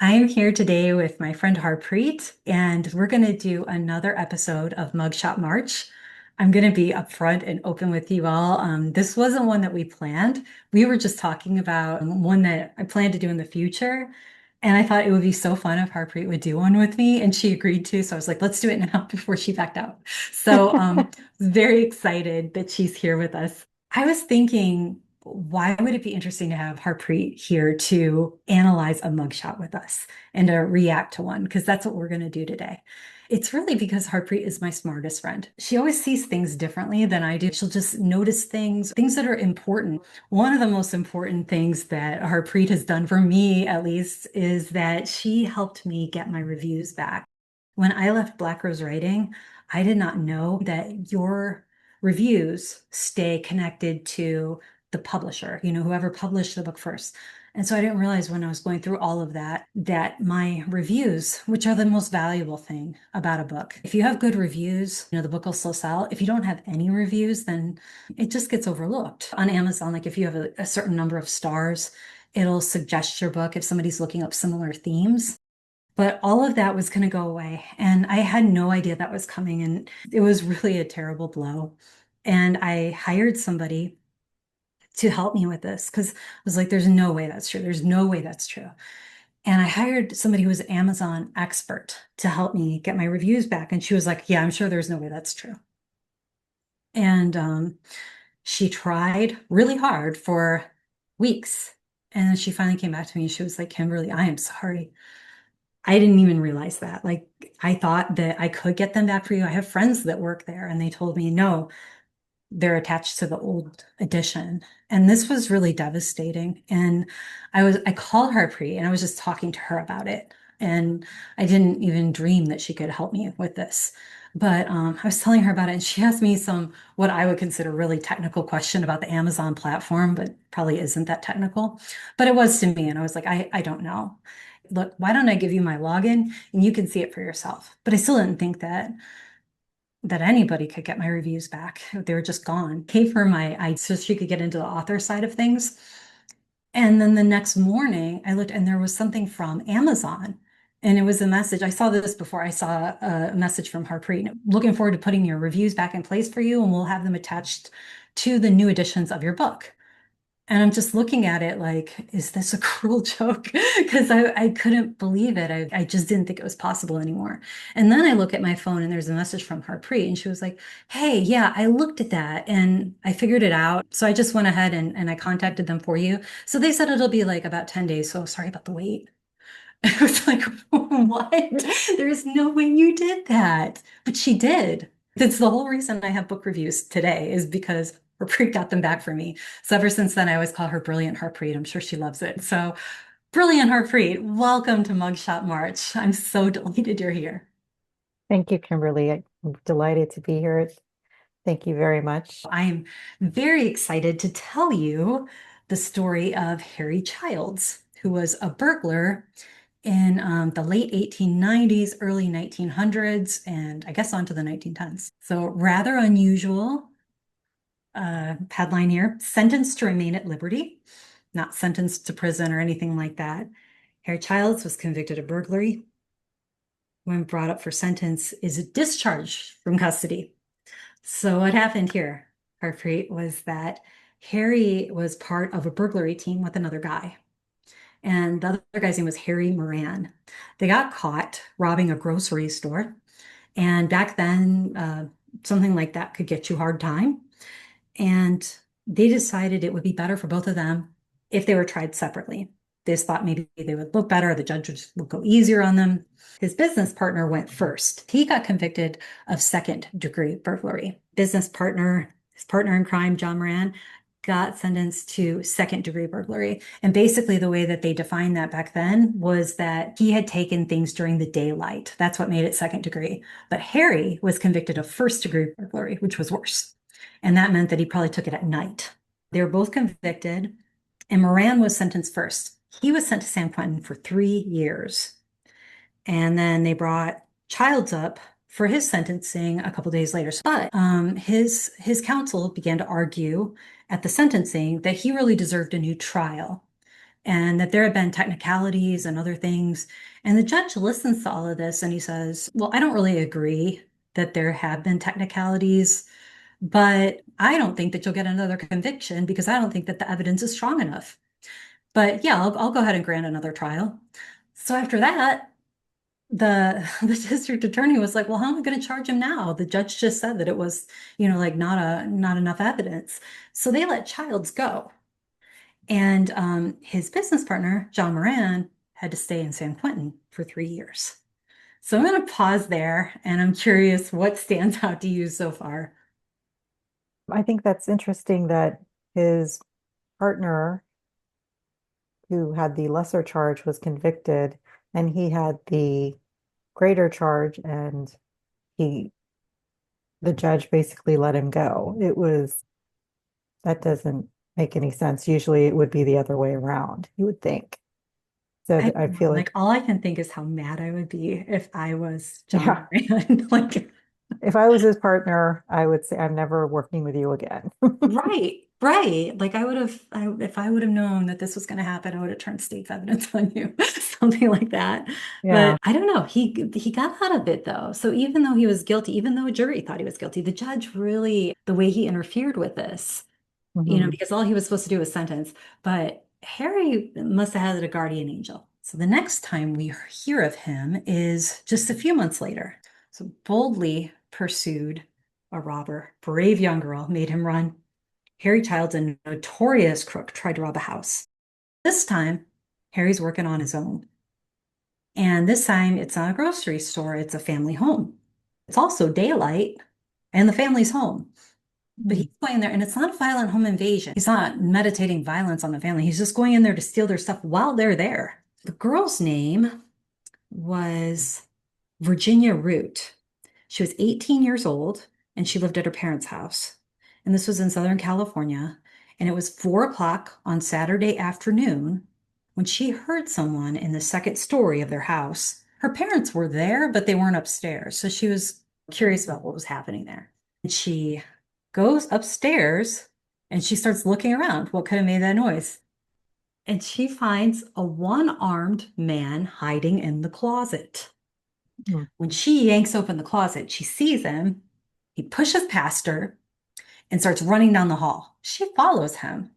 I'm here today with my friend Harpreet, and we're going to do another episode of Mugshot March. I'm going to be upfront and open with you all. This wasn't one that we planned. We were just talking about one that I plan to do in the future. And I thought it would be so fun if Harpreet would do one with me, and she agreed to. So I was like, let's do it now before she backed out. So very excited that she's here with us. I was thinking, why would it be interesting to have Harpreet here to analyze a mugshot with us and to react to one? Because that's what we're going to do today. It's really because Harpreet is my smartest friend. She always sees things differently than I do. She'll just notice things that are important. One of the most important things that Harpreet has done for me, at least, is that she helped me get my reviews back. When I left Black Rose Writing, I did not know that your reviews stay connected to the publisher, whoever published the book first. And so I didn't realize when I was going through all of that, that my reviews, which are the most valuable thing about a book, if you have good reviews, the book will still sell. If you don't have any reviews, then it just gets overlooked. On Amazon, like if you have a certain number of stars, it'll suggest your book if somebody's looking up similar themes. But all of that was going to go away. And I had no idea that was coming. And it was really a terrible blow. And I hired somebody to help me with this because I was like, there's no way that's true. There's no way that's true. And I hired somebody who was an Amazon expert to help me get my reviews back. And she was like, yeah, I'm sure there's no way that's true. And she tried really hard for weeks. And then she finally came back to me and she was like, Kimberly, I am sorry. I didn't even realize that. Like, I thought that I could get them back for you. I have friends that work there, and they told me, no, they're attached to the old edition. And this was really devastating. And I called Harpreet and I was just talking to her about it. And I didn't even dream that she could help me with this. But I was telling her about it, and she asked me some what I would consider really technical question about the Amazon platform, but probably isn't that technical. But it was to me, and I was like, I don't know. Look, why don't I give you my login and you can see it for yourself? But I still didn't think that anybody could get my reviews back. They were just gone. Gave her my I so she could get into the author side of things. And then the next morning I looked and there was something from Amazon. And it was a message. I saw this before. I saw a message from Harpreet. Looking forward to putting your reviews back in place for you, and we'll have them attached to the new editions of your book. And I'm just looking at it like, is this a cruel joke? Because I couldn't believe it. I just didn't think it was possible anymore. And then I look at my phone and there's a message from Harpreet and she was like, hey, yeah, I looked at that and I figured it out. So I just went ahead and I contacted them for you. So they said it'll be like about 10 days. So sorry about the wait. I was like, what? There's no way you did that. But she did. That's the whole reason I have book reviews today is because Harpreet got them back for me. So ever since then, I always call her Brilliant Harpreet. I'm sure she loves it. So Brilliant Harpreet, welcome to Mugshot March. I'm so delighted you're here. Thank you, Kimberly. I'm delighted to be here. Thank you very much. I am very excited to tell you the story of Harry Childs, who was a burglar in the late 1890s, early 1900s, and I guess onto the 1910s. So rather unusual headline here, sentenced to remain at liberty, not sentenced to prison or anything like that. Harry Childs was convicted of burglary. When brought up for sentence, is discharged from custody. So what happened here, Harpreet, was that Harry was part of a burglary team with another guy. And the other guy's name was Harry Moran. They got caught robbing a grocery store. And back then, something like that could get you hard time. And they decided it would be better for both of them if they were tried separately. They just thought maybe they would look better, the judge would go easier on them. His business partner went first. He got convicted of second-degree burglary. Business partner, his partner in crime, John Moran, got sentenced to second-degree burglary. And basically the way that they defined that back then was that he had taken things during the daylight. That's what made it second degree. But Harry was convicted of first-degree burglary, which was worse. And that meant that he probably took it at night. They were both convicted, and Moran was sentenced first. He was sent to San Quentin for 3 years. And then they brought Childs up for his sentencing a couple days later. But his counsel began to argue at the sentencing that he really deserved a new trial and that there had been technicalities and other things. And the judge listens to all of this and he says, well, I don't really agree that there have been technicalities, but I don't think that you'll get another conviction because I don't think that the evidence is strong enough. But yeah, I'll go ahead and grant another trial. So after that, the district attorney was like, well, how am I going to charge him now? The judge just said that it was, like not enough evidence. So they let Childs go. And his business partner, John Moran, had to stay in San Quentin for 3 years. So I'm going to pause there and I'm curious what stands out to you so far. I think that's interesting that his partner, who had the lesser charge, was convicted, and he had the greater charge, and he, the judge basically let him go. That doesn't make any sense. Usually it would be the other way around, you would think. So I I don't know, feel like like, all I can think is how mad I would be if I was John yeah, Moran. Like, if I was his partner, I would say I'm never working with you again. right, right. Like if I would have known that this was going to happen, I would have turned state's evidence on you, something like that. Yeah. But I don't know. He got out of it though. So even though he was guilty, even though a jury thought he was guilty, the judge really, the way he interfered with this, Hmm. because all he was supposed to do was sentence. But Harry must have had a guardian angel. So the next time we hear of him is just a few months later. So boldly pursued a robber, brave young girl, made him run. Harry Childs, a notorious crook, tried to rob a house. This time, Harry's working on his own. And this time, it's not a grocery store, it's a family home. It's also daylight, and the family's home. But he's going there, and it's not a violent home invasion. He's not meditating violence on the family. He's just going in there to steal their stuff while they're there. The girl's name was Virginia Root. She was 18 years old and she lived at her parents' house. And this was in Southern California. And it was 4 o'clock on Saturday afternoon when she heard someone in the second story of their house. Her parents were there, but they weren't upstairs. So she was curious about what was happening there. And she goes upstairs and she starts looking around. What could have made that noise? And she finds a one-armed man hiding in the closet. When she yanks open the closet, she sees him. He pushes past her and starts running down the hall. She follows him.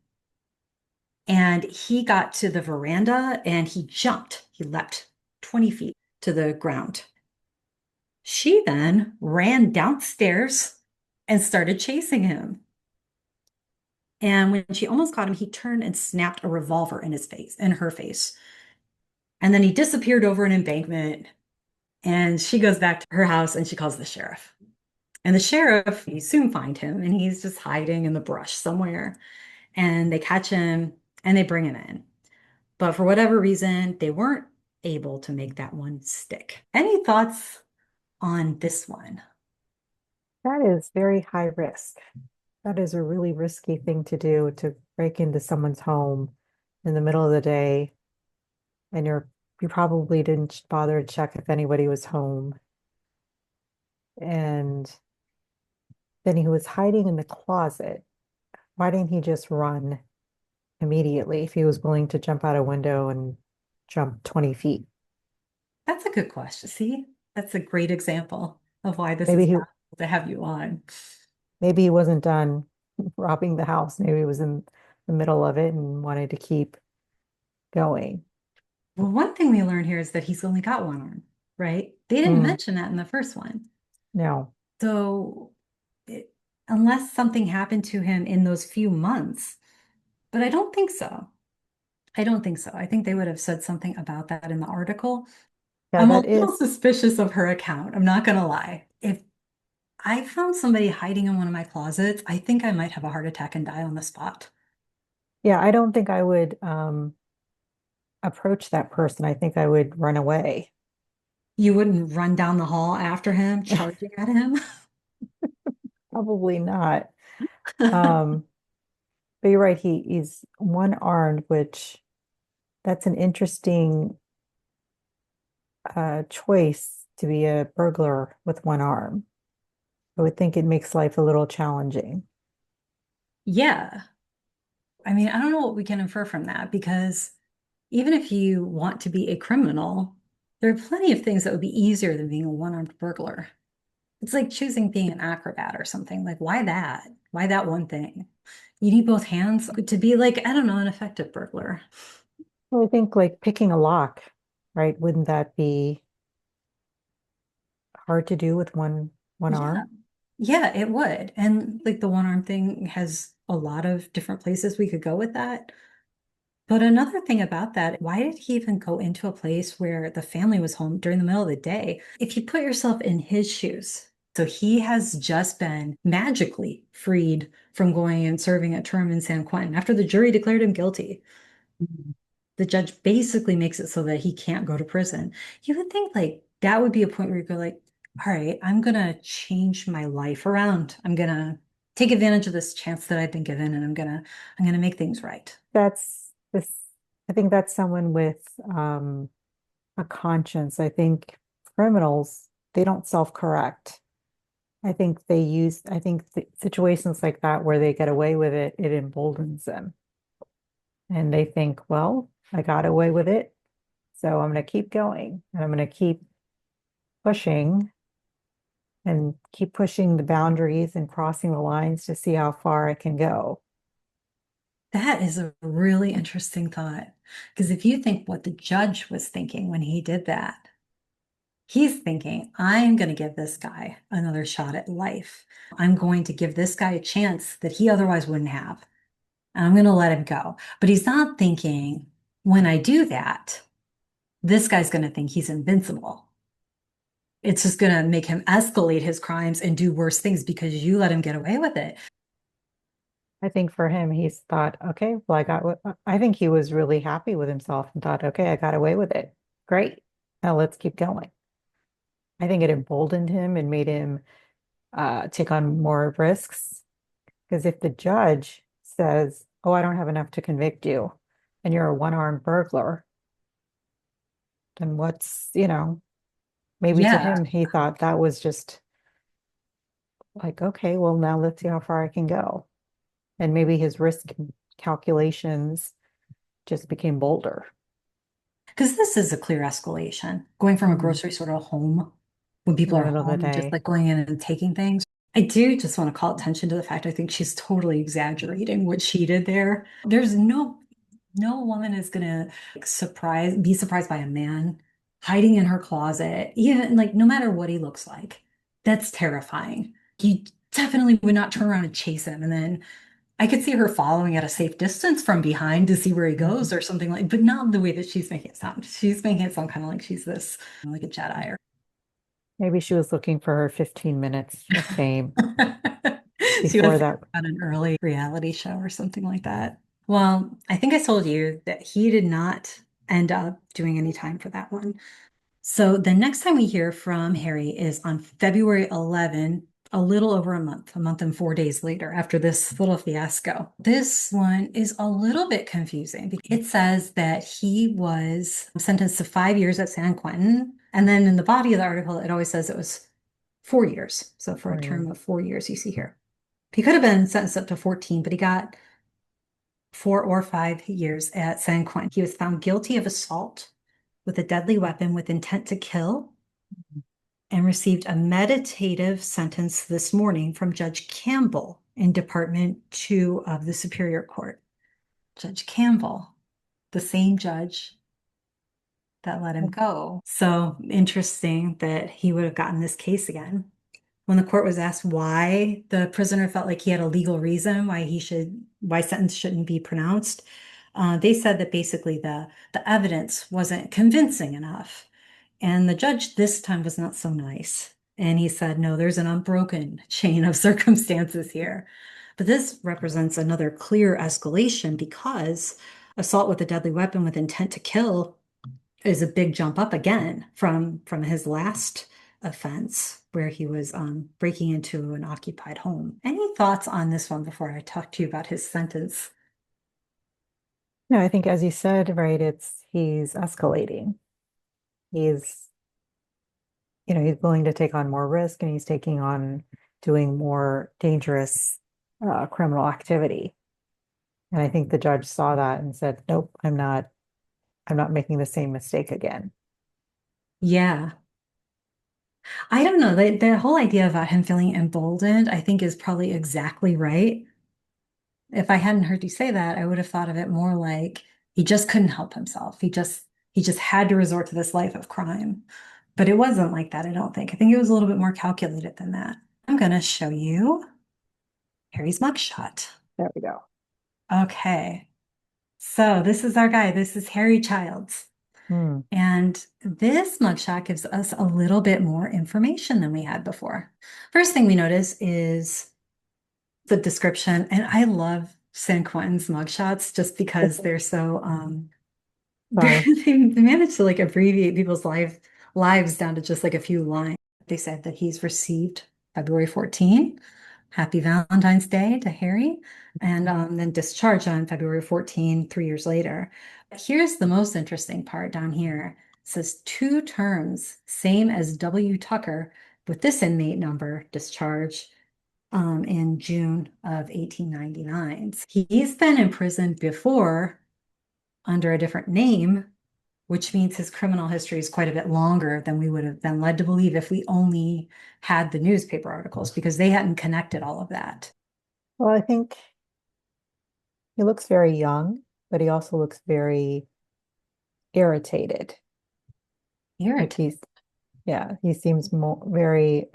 And he got to the veranda and he jumped. He leapt 20 feet to the ground. She then ran downstairs and started chasing him. And when she almost caught him, he turned and snapped a revolver in his face, in her face. And then he disappeared over an embankment. And she goes back to her house and she calls the sheriff. And the sheriff, you soon find him, and he's just hiding in the brush somewhere. And they catch him and they bring him in. But for whatever reason, they weren't able to make that one stick. Any thoughts on this one? That is very high risk. That is a really risky thing to do, to break into someone's home in the middle of the day, and you probably didn't bother to check if anybody was home. And then he was hiding in the closet. Why didn't he just run immediately if he was willing to jump out a window and jump 20 feet? That's a good question. See, that's a great example of why this is Maybe he valuable to have you on. maybe he wasn't done robbing the house. Maybe he was in the middle of it and wanted to keep going. Well, one thing we learn here is that he's only got one arm, right? They didn't Mm, mention that in the first one. no. So, it, unless something happened to him in those few months, but I don't think so. I don't think so. I think they would have said something about that in the article. Yeah, I'm a that little is. suspicious of her account. I'm not gonna lie. If I found somebody hiding in one of my closets, I think I might have a heart attack and die on the spot. Yeah, I don't think I would approach that person. I think I would run away. You wouldn't run down the hall after him, charging at him. Probably not. Um, but you're right, he's one-armed, which that's an interesting choice to be a burglar with one arm. I would think it makes life a little challenging. Yeah. I mean, I don't know what we can infer from that because even if you want to be a criminal, there are plenty of things that would be easier than being a one-armed burglar. It's like choosing being an acrobat or something. Like, why that? Why that one thing? You need both hands to be like, I don't know, an effective burglar. Well, I think like picking a lock, right? Wouldn't that be hard to do with one Yeah. arm? Yeah, it would. And like the one arm thing has a lot of different places we could go with that. But another thing about that, why did he even go into a place where the family was home during the middle of the day? If you put yourself in his shoes, so he has just been magically freed from going and serving a term in San Quentin after the jury declared him guilty. Mhm. The judge basically makes it so that he can't go to prison. You would think like that would be a point where you go like, all right, I'm gonna change my life around. I'm gonna take advantage of this chance that I've been given and I'm gonna make things right. That's this, I think that's someone with a conscience. I think criminals, they don't self-correct. I think situations like that where they get away with it, it emboldens them. And they think, well, I got away with it, so I'm going to keep going and I'm going to keep pushing and keep pushing the boundaries and crossing the lines to see how far I can go. That is a really interesting thought. Because if you think what the judge was thinking when he did that, he's thinking, I'm going to give this guy another shot at life. I'm going to give this guy a chance that he otherwise wouldn't have. And I'm going to let him go. But he's not thinking, when I do that, this guy's going to think he's invincible. It's just going to make him escalate his crimes and do worse things because you let him get away with it. I think for him, he's thought, okay, well, I think he was really happy with himself and thought, okay, I got away with it. Great. Now let's keep going. I think it emboldened him and made him take on more risks. Because if the judge says, oh, I don't have enough to convict you, and you're a one-armed burglar, then maybe to Yeah. him, he thought that was just like, okay, well, now let's see how far I can go. And maybe his risk calculations just became bolder Because this is a clear escalation. Going from a Mhm. grocery store to home when In people the are middle of the home and just day. like going in and taking things. I do just want to call attention to the fact I think she's totally exaggerating what she did there. There's no woman is gonna like, be surprised by a man hiding in her closet, even like no matter what he looks like. That's terrifying. You definitely would not turn around and chase him. And then I could see her following at a safe distance from behind to see where he goes Mhm. or something like, but not the way that she's making it sound. She's making it sound kind of like she's this, like a Jedi or Maybe she was looking for her 15 minutes of fame she would have before figured that. out an early reality show or something like that. Well, I think I told you that he did not end up doing any time for that one. So the next time we hear from Harry is on February 11, a little over a month and 4 days later after this little fiasco. This one is a little bit confusing. It says that he was sentenced to 5 years at San Quentin. And then in the body of the article, it always says it was 4 years. So for a Or term of 4 years, you see here. He could have been sentenced up to 14, but he got 4 or 5 years at San Quentin. He was found guilty of assault with a deadly weapon with intent to kill and received a meditative sentence this morning from Judge Campbell in Department 2 of the Superior Court. Judge Campbell, the same judge that let him go. So interesting that he would have gotten this case again. When the court was asked why the prisoner felt like he had a legal reason why sentence shouldn't be pronounced, they said that basically the evidence wasn't convincing enough. And the judge this time was not so nice. And he said, no, there's an unbroken chain of circumstances here. But this represents another clear escalation because assault with a deadly weapon with intent to kill is a big jump up again from his last offense where he was breaking into an occupied home. Any thoughts on this one before I talk to you about his sentence? no, I think as you said, right, he's escalating. He's, he's willing to take on more risk and he's taking on doing more dangerous criminal activity. And I think the judge saw that and said, nope, I'm not I'm not making the same mistake again. Yeah. I don't know. The whole idea about him feeling emboldened, I think, is probably exactly right. If I hadn't heard you say that, I would have thought of it more like he just couldn't help himself. He just had to resort to this life of crime. But it wasn't like that, I don't think. I think it was a little bit more calculated than that. I'm gonna show you Harry's mugshot. There we go. Okay. So this is our guy. This is Harry Childs. Hmm. And this mugshot gives us a little bit more information than we had before. First thing we notice is the description, and I love San Quentin's mugshots just because they're so Sorry. they managed to like abbreviate people's lives down to just like a few lines. They said that he's received February 14, Happy Valentine's Day to Harry, and then discharged on February 14, 3 years later. Here's the most interesting part down here. It says two terms, same as W. Tucker, with this inmate number, discharge in June of 1899. He's been in prison before under a different name, which means his criminal history is quite a bit longer than we would have been led to believe if we only had the newspaper articles because they hadn't connected all of that. Well, I think he looks very young, but he also looks very irritated. Like Irritating. yeah, he seems more very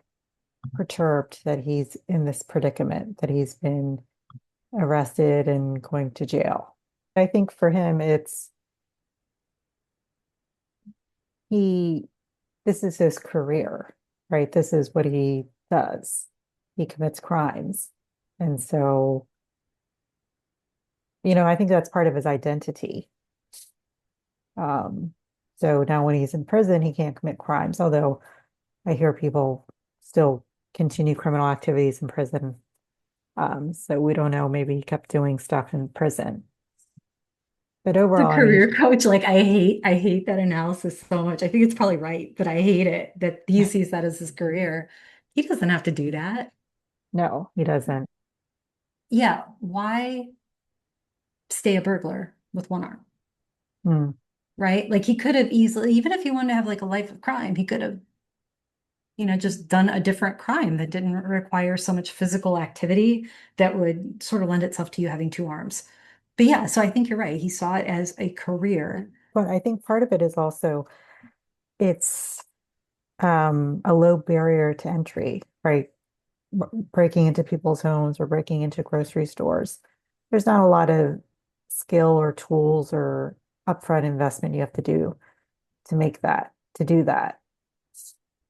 perturbed that he's in this predicament, that he's been arrested and going to jail. I think for him, he, this is his career, right? This is what he does. He commits crimes. And so, I think that's part of his identity. Um, so now when he's in prison, he can't commit crimes, although I hear people still continue criminal activities in prison. So we don't know. Maybe he kept doing stuff in prison. But The overall, I mean, career coach, like I hate that analysis so much. I think it's probably right, but I hate it that he sees that as his career. He doesn't have to do that. no, he doesn't. Yeah, why stay a burglar with one arm? Hmm. Right? Like he could have easily, even if he wanted to have like a life of crime, he could have, just done a different crime that didn't require so much physical activity that would sort of lend itself to you having two arms. But yeah, so I think you're right. He saw it as a career. But I think part of it is also it's a low barrier to entry, right? Breaking into people's homes or breaking into grocery stores. There's not a lot of skill or tools or upfront investment you have to do to do that.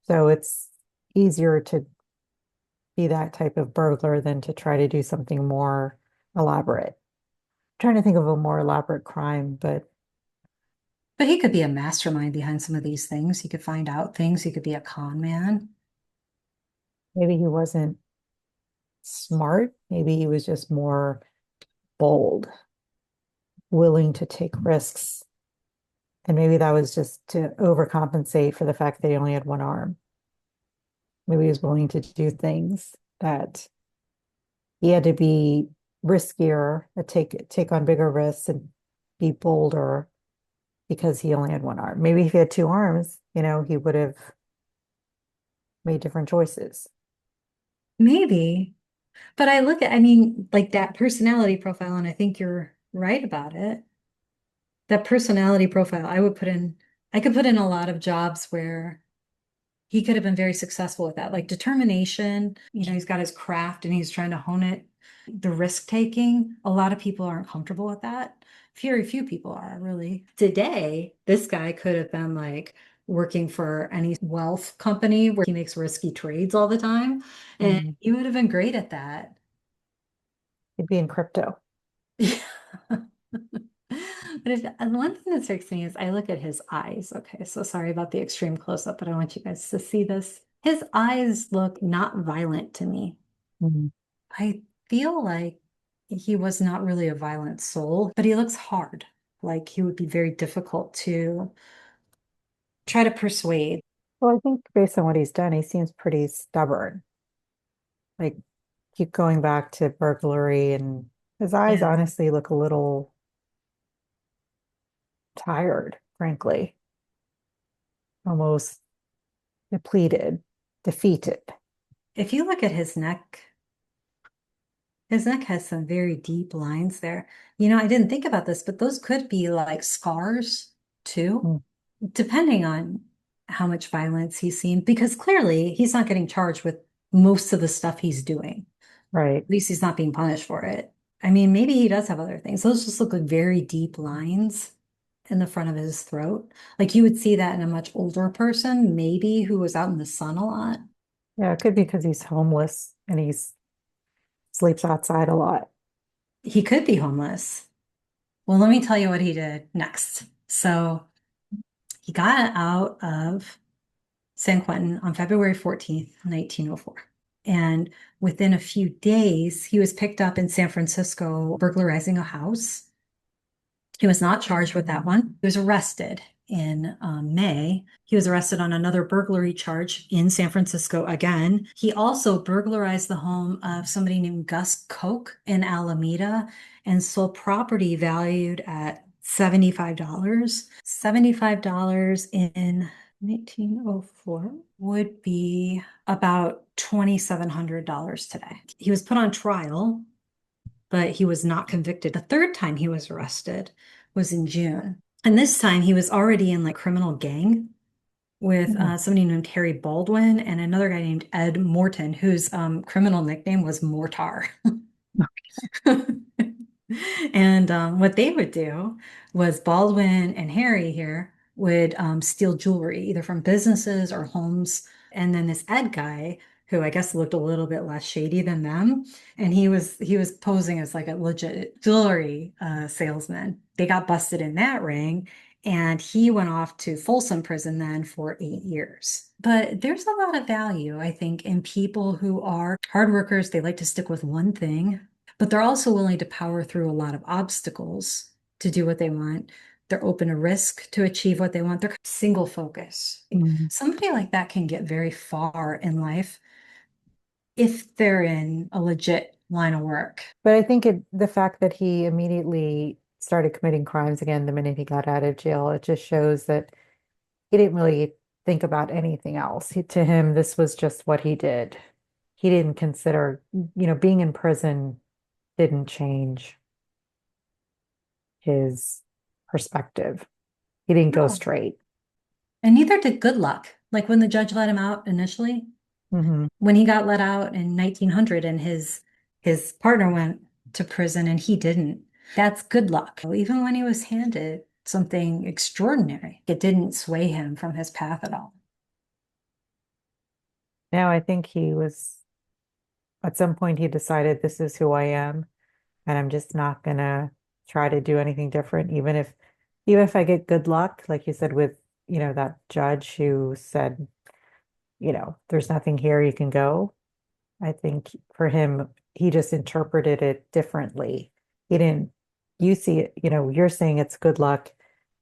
So it's easier to be that type of burglar than to try to do something more elaborate. Trying to think of a more elaborate crime, but But he could be a mastermind behind some of these things. He could find out things. He could be a con man. maybe he wasn't smart. Maybe he was just more bold, willing to take risks. And maybe that was just to overcompensate for the fact that he only had one arm. Maybe he was willing to do things that he had to be riskier, take on bigger risks and be bolder because he only had one arm. Maybe if he had two arms, he would have made different choices. Maybe. But I mean, like that personality profile, and I think you're right about it. That personality profile, I could put in a lot of jobs where he could have been very successful with that. Like determination, he's got his craft and he's trying to hone it. The risk taking, a lot of people aren't comfortable with that. Very few people are really. Today, this guy could have been like working for any wealth company where he makes risky trades all the time. And Mhm. he would have been great at that. He'd be in crypto. But one thing that strikes me is I look at his eyes. Okay, so sorry about the extreme close-up, but I want you guys to see this. His eyes look not violent to me. Mhm. I feel like he was not really a violent soul, but he looks hard. Like he would be very difficult to try to persuade. Well, I think based on what he's done, he seems pretty stubborn. Like keep going back to burglary and his eyes Yeah. honestly look a little tired, frankly, almost depleted, defeated. If you look at his neck has some very deep lines there. I didn't think about this, but those could be like scars too, Mm, depending on how much violence he's seen, because clearly he's not getting charged with most of the stuff he's doing. right. At least he's not being punished for it. I mean, maybe he does have other things. Those just look like very deep lines in the front of his throat. Like you would see that in a much older person, maybe who was out in the sun a lot. Yeah, it could be because he's homeless and he's sleeps outside a lot. He could be homeless. Well, let me tell you what he did next. So he got out of San Quentin on February 14th, 1904. And within a few days, he was picked up in San Francisco burglarizing a house. He was not charged with that one. He was arrested in May. He was arrested on another burglary charge in San Francisco again. He also burglarized the home of somebody named Gus Koch in Alameda and sold property valued at $75. $75 in 1904 would be about $2,700 today. He was put on trial, but he was not convicted. The third time he was arrested was in June. And this time he was already in like criminal gang with Mm. somebody named Harry Baldwin and another guy named Ed Morton, whose criminal nickname was Mortar. And what they would do was Baldwin and Harry here would steal jewelry, either from businesses or homes. And then this Ed guy, who I guess looked a little bit less shady than them, and he was posing as like a legit jewelry salesman. They got busted in that ring, and he went off to Folsom Prison then for 8 years. But there's a lot of value, I think, in people who are hard workers. They like to stick with one thing, but they're also willing to power through a lot of obstacles to do what they want. They're open to risk to achieve what they want. They're single focus. Mm. Somebody like that can get very far in life if they're in a legit line of work. But I think the fact that he immediately started committing crimes again the minute he got out of jail, it just shows that he didn't really think about anything else. To him, this was just what he did. He didn't consider, being in prison didn't change his perspective. He didn't go No. straight. And neither did good luck. Like when the judge let him out initially, Hmm. when he got let out in 1900 and his partner went to prison and he didn't. That's good luck. Even when he was handed something extraordinary, it didn't sway him from his path at all. Now, I think at some point, he decided this is who I am, and I'm just not gonna try to do anything different, even if I get good luck, like you said, with, that judge who said, there's nothing here, you can go. I think for him, he just interpreted it differently. He didn't, you see it, you're saying it's good luck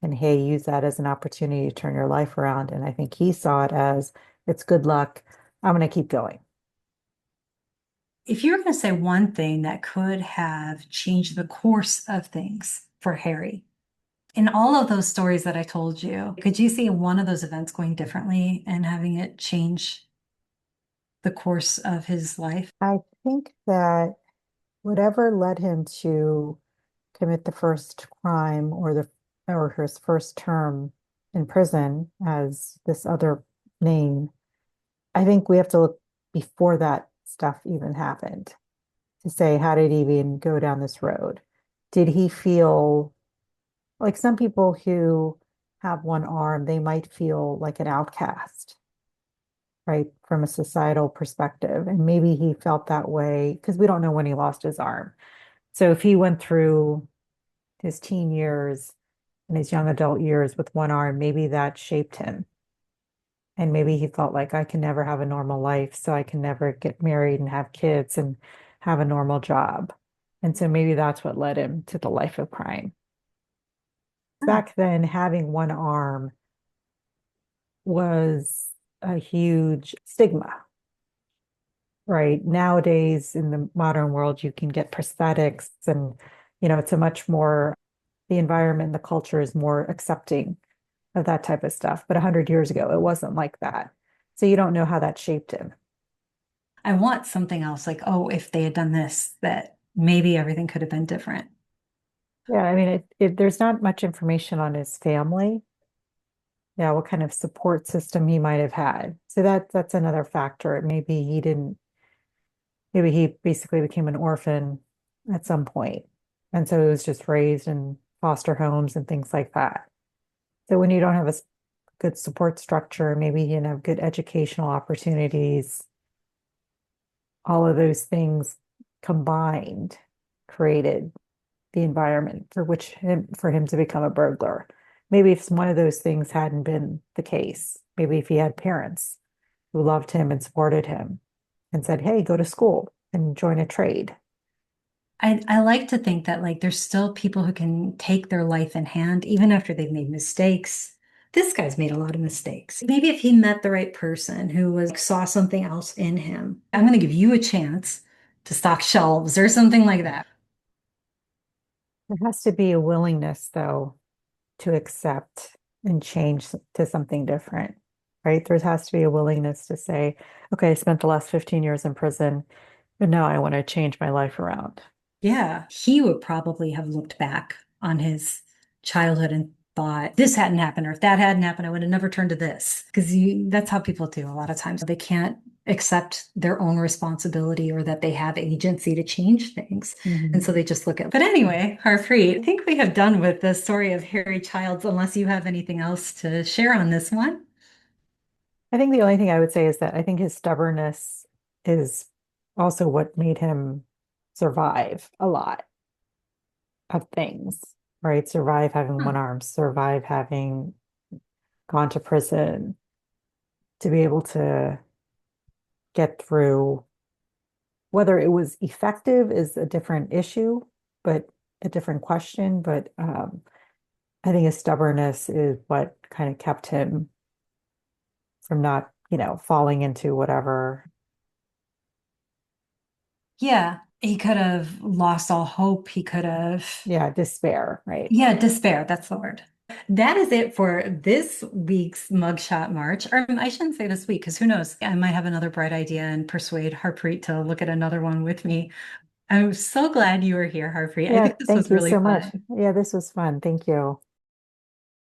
and hey, use that as an opportunity to turn your life around. And I think he saw it as it's good luck. I'm going to keep going. If you were going to say one thing that could have changed the course of things for Harry, in all of those stories that I told you, could you see one of those events going differently and having it change the course of his life? I think that whatever led him to commit the first crime or his first term in prison as this other name, I think we have to look before that stuff even happened to say, how did he even go down this road? Did he feel like some people who have one arm, they might feel like an outcast, right? From a societal perspective. And maybe he felt that way because we don't know when he lost his arm. So if he went through his teen years and his young adult years with one arm, maybe that shaped him. And maybe he felt like I can never have a normal life, so I can never get married and have kids and have a normal job. And so maybe that's what led him to the life of crime. Hmm. Back then, having one arm was a huge stigma, right? Nowadays, in the modern world, you can get prosthetics and, it's a much more the environment, the culture is more accepting of that type of stuff. But 100 years ago, it wasn't like that. So you don't know how that shaped him. I want something else like, oh, if they had done this, that maybe everything could have been different. Yeah, I mean, there's not much information on his family. Yeah, what kind of support system he might have had. So that's another factor. Maybe he basically became an orphan at some point. And so he was just raised in foster homes and things like that. So when you don't have a good support structure, maybe you didn't have good educational opportunities, all of those things combined created the environment for him to become a burglar. Maybe if one of those things hadn't been the case, maybe if he had parents who loved him and supported him and said, "Hey, go to school and join a trade." I like to think that like there's still people who can take their life in hand even after they've made mistakes. This guy's made a lot of mistakes. Maybe if he met the right person who was saw something else in him, I'm going to give you a chance to stock shelves or something like that. There has to be a willingness, though, to accept and change to something different, right? There has to be a willingness to say, okay, I spent the last 15 years in prison, but now I want to change my life around. Yeah, he would probably have looked back on his childhood and thought, this hadn't happened, or if that hadn't happened, I would have never turned to this. Because that's how people do a lot of times. They can't accept their own responsibility or that they have agency to change things. And Mhm. so they just look at. But anyway, Harpreet, I think we have done with the story of Harry Childs, unless you have anything else to share on this one. I think the only thing I would say is that I think his stubbornness is also what made him survive a lot of things, right? Survive having one Hmm. arm, survive having gone to prison, to be able to get through. Whether it was effective is a different issue, but a different question. But I think his stubbornness is what kind of kept him from not, falling into whatever. Yeah, he could have lost all hope. He could have. Yeah, despair, right? Yeah, despair. That's the word. That is it for this week's Mugshot March. Or I shouldn't say this week, because who knows? I might have another bright idea and persuade Harpreet to look at another one with me. I'm so glad you were here, Harpreet. I Yeah, think this thank was you really so much. fun. Yeah, this was fun. Thank you.